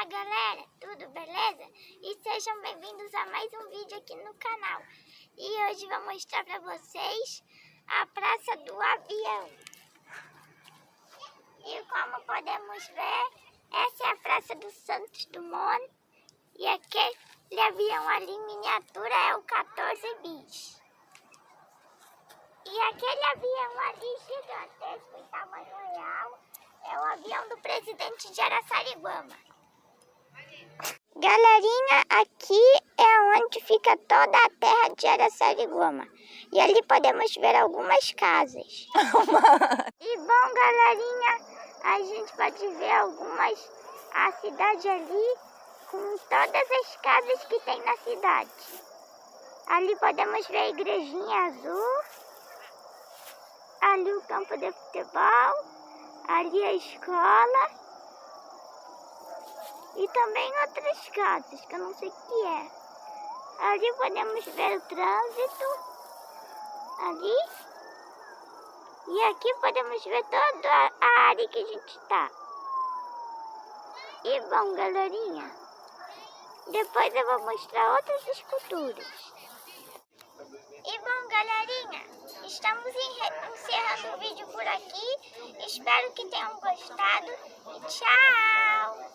Olá galera, tudo beleza? E sejam bem-vindos a mais um vídeo aqui no canal. E hoje vou mostrar para vocês a Praça do Avião. E como podemos ver, essa é a Praça do Santos Dumont. E aquele avião ali em miniatura é o 14 bis. E aquele avião ali gigantesco em tamanho real é o avião do presidente de Araçariguama. Galerinha, aqui é onde fica toda a terra de Araçariguama. E ali podemos ver algumas casas. E bom, galerinha, a gente pode ver a cidade ali com todas as casas que tem na cidade. Ali podemos ver a igrejinha azul. Ali o campo de futebol. Ali a escola. E também outras casas, que eu não sei o que é. Ali podemos ver o trânsito. Ali. E aqui podemos ver toda a área que a gente está. E bom, galerinha, depois eu vou mostrar outras esculturas. E bom, galerinha, estamos encerrando o vídeo por aqui. Espero que tenham gostado. E tchau!